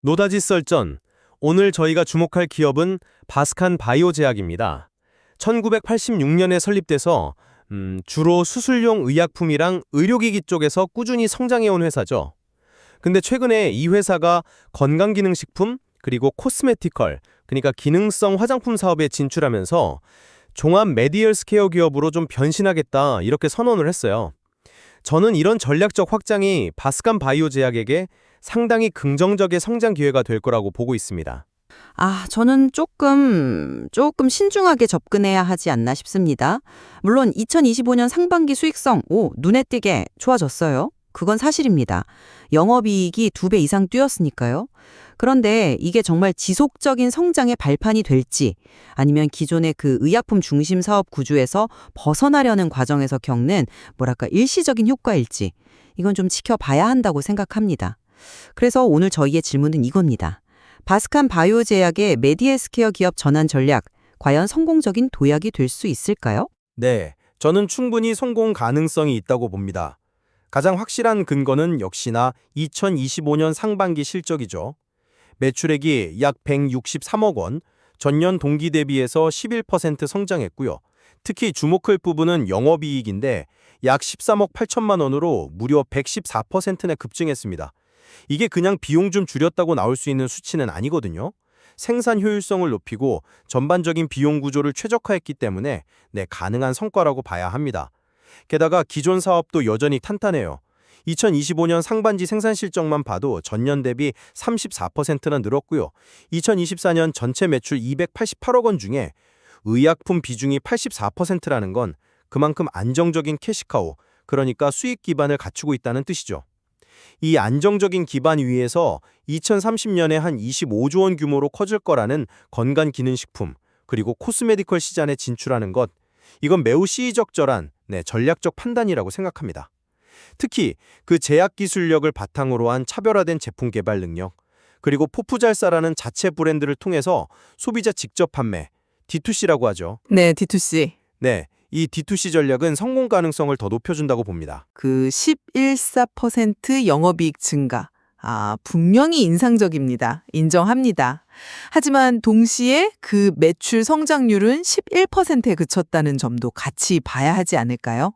노다지 썰전. 오늘 저희가 주목할 기업은 바스칸 바이오제약입니다. 1986년에 설립돼서 주로 수술용 의약품이랑 의료기기 쪽에서 꾸준히 성장해온 회사죠. 근데 최근에 이 회사가 건강기능식품 그리고 코스메티컬, 그러니까 기능성 화장품 사업에 진출하면서 종합 메디얼스케어 기업으로 좀 변신하겠다 이렇게 선언을 했어요. 저는 이런 전략적 확장이 바스칸 바이오제약에게 상당히 긍정적인 성장 기회가 될 거라고 보고 있습니다. 저는 조금 신중하게 접근해야 하지 않나 싶습니다. 물론 2025년 상반기 수익성, 눈에 띄게 좋아졌어요. 그건 사실입니다. 영업이익이 2배 이상 뛰었으니까요. 그런데 이게 정말 지속적인 성장의 발판이 될지 아니면 기존의 그 의약품 중심 사업 구조에서 벗어나려는 과정에서 겪는 일시적인 효과일지 이건 좀 지켜봐야 한다고 생각합니다. 그래서 오늘 저희의 질문은 이겁니다. 바스칸 바이오제약의 메디헬스케어 기업 전환 전략, 과연 성공적인 도약이 될 수 있을까요? 네, 저는 충분히 성공 가능성이 있다고 봅니다. 가장 확실한 근거는 역시나 2025년 상반기 실적이죠. 매출액이 약 163억 원, 전년 동기 대비해서 11% 성장했고요. 특히 주목할 부분은 영업이익인데 약 13억 8천만 원으로 무려 114%나 급증했습니다. 이게 그냥 비용 좀 줄였다고 나올 수 있는 수치는 아니거든요. 생산 효율성을 높이고 전반적인 비용 구조를 최적화했기 때문에 가능한 성과라고 봐야 합니다. 게다가 기존 사업도 여전히 탄탄해요. 2025년 상반기 생산 실적만 봐도 전년 대비 34%나 늘었고요. 2024년 전체 매출 288억 원 중에 의약품 비중이 84%라는 건 그만큼 안정적인 캐시카우, 그러니까 수익 기반을 갖추고 있다는 뜻이죠. 이 안정적인 기반 위에서 2030년에 한 25조 원 규모로 커질 거라는 건강기능식품, 그리고 코스메디컬 시장에 진출하는 것, 이건 매우 시의적절한 전략적 판단이라고 생각합니다. 특히 그 제약 기술력을 바탕으로 한 차별화된 제품 개발 능력, 그리고 포프잘사라는 자체 브랜드를 통해서 소비자 직접 판매, D2C라고 하죠. 네, D2C. 네, 이 D2C 전략은 성공 가능성을 더 높여준다고 봅니다. 그 11.4% 영업이익 증가. 분명히 인상적입니다. 인정합니다. 하지만 동시에 그 매출 성장률은 11%에 그쳤다는 점도 같이 봐야 하지 않을까요?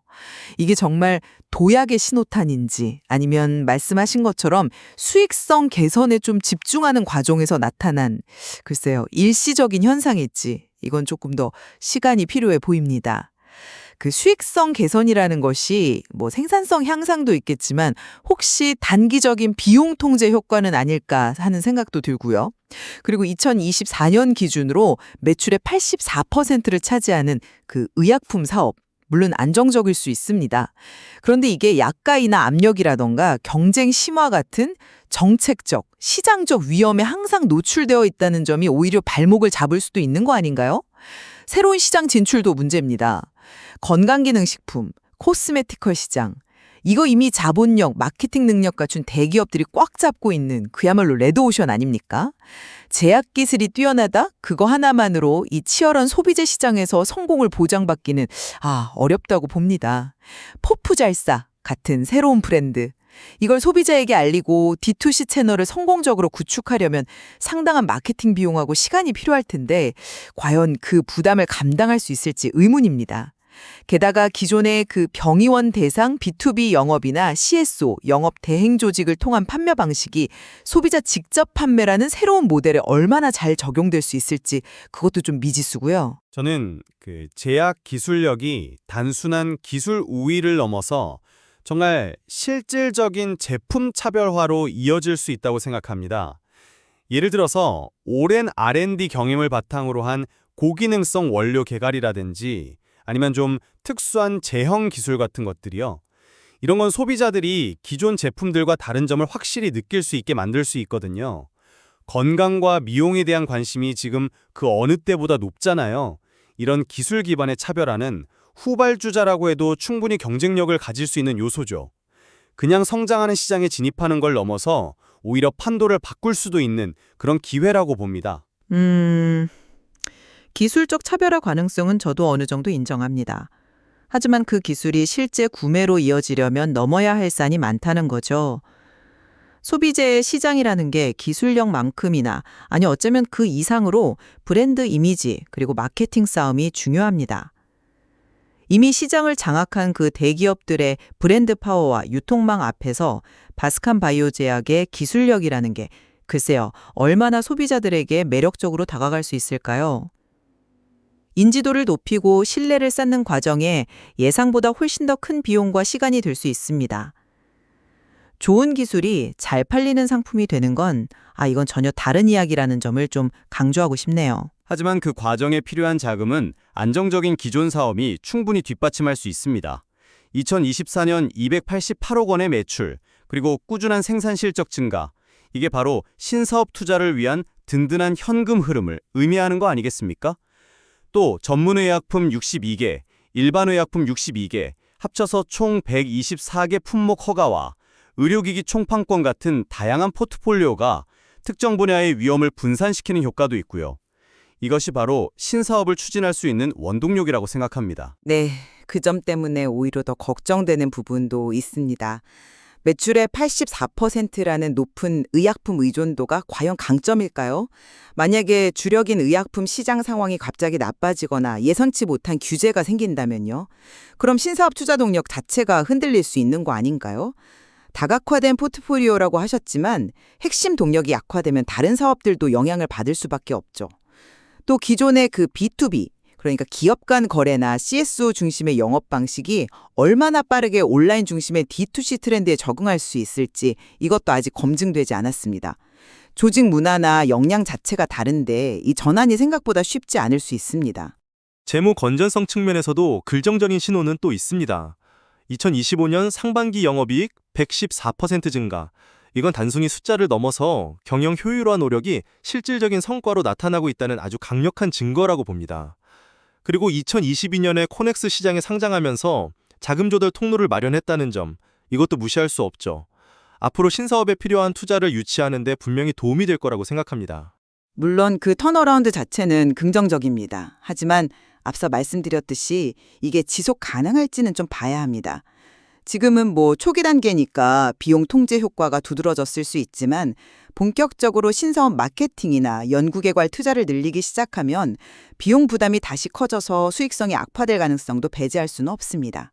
이게 정말 도약의 신호탄인지 아니면 말씀하신 것처럼 수익성 개선에 좀 집중하는 과정에서 나타난 글쎄요, 일시적인 현상일지 이건 조금 더 시간이 필요해 보입니다. 그 수익성 개선이라는 것이 생산성 향상도 있겠지만 혹시 단기적인 비용 통제 효과는 아닐까 하는 생각도 들고요. 그리고 2024년 기준으로 매출의 84%를 차지하는 그 의약품 사업, 물론 안정적일 수 있습니다. 그런데 이게 약가이나 압력이라던가 경쟁 심화 같은 정책적, 시장적 위험에 항상 노출되어 있다는 점이 오히려 발목을 잡을 수도 있는 거 아닌가요? 새로운 시장 진출도 문제입니다. 건강기능식품, 코스메티컬 시장, 이거 이미 자본력, 마케팅 능력 갖춘 대기업들이 꽉 잡고 있는 그야말로 레드오션 아닙니까? 제약 기술이 뛰어나다? 그거 하나만으로 이 치열한 소비재 시장에서 성공을 보장받기는 어렵다고 봅니다. 포프잘사 같은 새로운 브랜드, 이걸 소비자에게 알리고 D2C 채널을 성공적으로 구축하려면 상당한 마케팅 비용하고 시간이 필요할 텐데 과연 그 부담을 감당할 수 있을지 의문입니다. 게다가 기존의 그 병의원 대상 B2B 영업이나 CSO, 영업 대행 조직을 통한 판매 방식이 소비자 직접 판매라는 새로운 모델에 얼마나 잘 적용될 수 있을지 그것도 좀 미지수고요. 저는 그 제약 기술력이 단순한 기술 우위를 넘어서 정말 실질적인 제품 차별화로 이어질 수 있다고 생각합니다. 예를 들어서 오랜 R&D 경험을 바탕으로 한 고기능성 원료 개발이라든지 아니면 좀 특수한 제형 기술 같은 것들이요. 이런 건 소비자들이 기존 제품들과 다른 점을 확실히 느낄 수 있게 만들 수 있거든요. 건강과 미용에 대한 관심이 지금 그 어느 때보다 높잖아요. 이런 기술 기반의 차별화는 후발주자라고 해도 충분히 경쟁력을 가질 수 있는 요소죠. 그냥 성장하는 시장에 진입하는 걸 넘어서 오히려 판도를 바꿀 수도 있는 그런 기회라고 봅니다. 기술적 차별화 가능성은 저도 어느 정도 인정합니다. 하지만 그 기술이 실제 구매로 이어지려면 넘어야 할 산이 많다는 거죠. 소비재의 시장이라는 게 기술력만큼이나 아니 어쩌면 그 이상으로 브랜드 이미지 그리고 마케팅 싸움이 중요합니다. 이미 시장을 장악한 그 대기업들의 브랜드 파워와 유통망 앞에서 바스칸 바이오 제약의 기술력이라는 게 글쎄요, 얼마나 소비자들에게 매력적으로 다가갈 수 있을까요? 인지도를 높이고 신뢰를 쌓는 과정에 예상보다 훨씬 더 큰 비용과 시간이 들 수 있습니다. 좋은 기술이 잘 팔리는 상품이 되는 건 이건 전혀 다른 이야기라는 점을 좀 강조하고 싶네요. 하지만 그 과정에 필요한 자금은 안정적인 기존 사업이 충분히 뒷받침할 수 있습니다. 2024년 288억 원의 매출, 그리고 꾸준한 생산 실적 증가, 이게 바로 신사업 투자를 위한 든든한 현금 흐름을 의미하는 거 아니겠습니까? 또 전문의약품 62개, 일반의약품 62개, 합쳐서 총 124개 품목 허가와 의료기기 총판권 같은 다양한 포트폴리오가 특정 분야의 위험을 분산시키는 효과도 있고요. 이것이 바로 신사업을 추진할 수 있는 원동력이라고 생각합니다. 네, 그 점 때문에 오히려 더 걱정되는 부분도 있습니다. 매출의 84%라는 높은 의약품 의존도가 과연 강점일까요? 만약에 주력인 의약품 시장 상황이 갑자기 나빠지거나 예상치 못한 규제가 생긴다면요? 그럼 신사업 투자 동력 자체가 흔들릴 수 있는 거 아닌가요? 다각화된 포트폴리오라고 하셨지만 핵심 동력이 약화되면 다른 사업들도 영향을 받을 수밖에 없죠. 또 기존의 그 B2B, 그러니까 기업 간 거래나 CSO 중심의 영업 방식이 얼마나 빠르게 온라인 중심의 D2C 트렌드에 적응할 수 있을지 이것도 아직 검증되지 않았습니다. 조직 문화나 역량 자체가 다른데 이 전환이 생각보다 쉽지 않을 수 있습니다. 재무 건전성 측면에서도 긍정적인 신호는 또 있습니다. 2025년 상반기 영업이익 114% 증가. 이건 단순히 숫자를 넘어서 경영 효율화 노력이 실질적인 성과로 나타나고 있다는 아주 강력한 증거라고 봅니다. 그리고 2022년에 코넥스 시장에 상장하면서 자금 조달 통로를 마련했다는 점, 이것도 무시할 수 없죠. 앞으로 신사업에 필요한 투자를 유치하는 데 분명히 도움이 될 거라고 생각합니다. 물론 그 턴어라운드 자체는 긍정적입니다. 하지만 앞서 말씀드렸듯이 이게 지속 가능할지는 좀 봐야 합니다. 지금은 초기 단계니까 비용 통제 효과가 두드러졌을 수 있지만 본격적으로 신사업 마케팅이나 연구개발 투자를 늘리기 시작하면 비용 부담이 다시 커져서 수익성이 악화될 가능성도 배제할 수는 없습니다.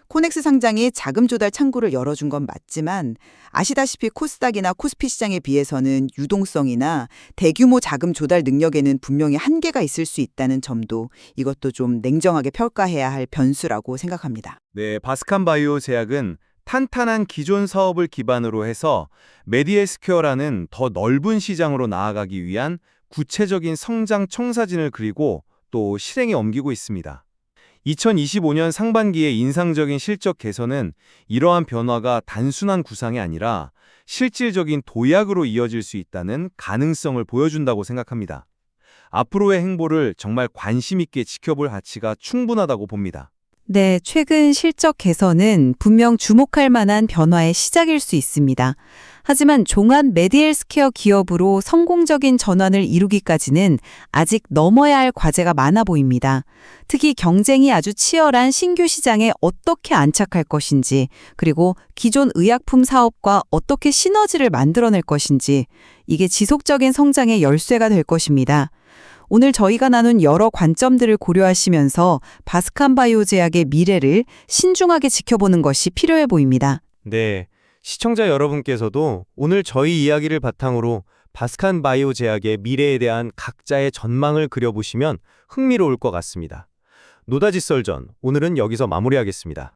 코넥스 상장이 자금 조달 창구를 열어준 건 맞지만 아시다시피 코스닥이나 코스피 시장에 비해서는 유동성이나 대규모 자금 조달 능력에는 분명히 한계가 있을 수 있다는 점도 이것도 좀 냉정하게 평가해야 할 변수라고 생각합니다. 네, 바스칸 바이오 제약은 탄탄한 기존 사업을 기반으로 해서 메디헬스케어라는 더 넓은 시장으로 나아가기 위한 구체적인 성장 청사진을 그리고 또 실행에 옮기고 있습니다. 2025년 상반기의 인상적인 실적 개선은 이러한 변화가 단순한 구상이 아니라 실질적인 도약으로 이어질 수 있다는 가능성을 보여준다고 생각합니다. 앞으로의 행보를 정말 관심 있게 지켜볼 가치가 충분하다고 봅니다. 네, 최근 실적 개선은 분명 주목할 만한 변화의 시작일 수 있습니다. 하지만 종합 메디헬스케어 기업으로 성공적인 전환을 이루기까지는 아직 넘어야 할 과제가 많아 보입니다. 특히 경쟁이 아주 치열한 신규 시장에 어떻게 안착할 것인지, 그리고 기존 의약품 사업과 어떻게 시너지를 만들어낼 것인지, 이게 지속적인 성장의 열쇠가 될 것입니다. 오늘 저희가 나눈 여러 관점들을 고려하시면서 바스칸 바이오 제약의 미래를 신중하게 지켜보는 것이 필요해 보입니다. 네, 시청자 여러분께서도 오늘 저희 이야기를 바탕으로 바스칸 바이오 제약의 미래에 대한 각자의 전망을 그려보시면 흥미로울 것 같습니다. 노다지 썰전, 오늘은 여기서 마무리하겠습니다.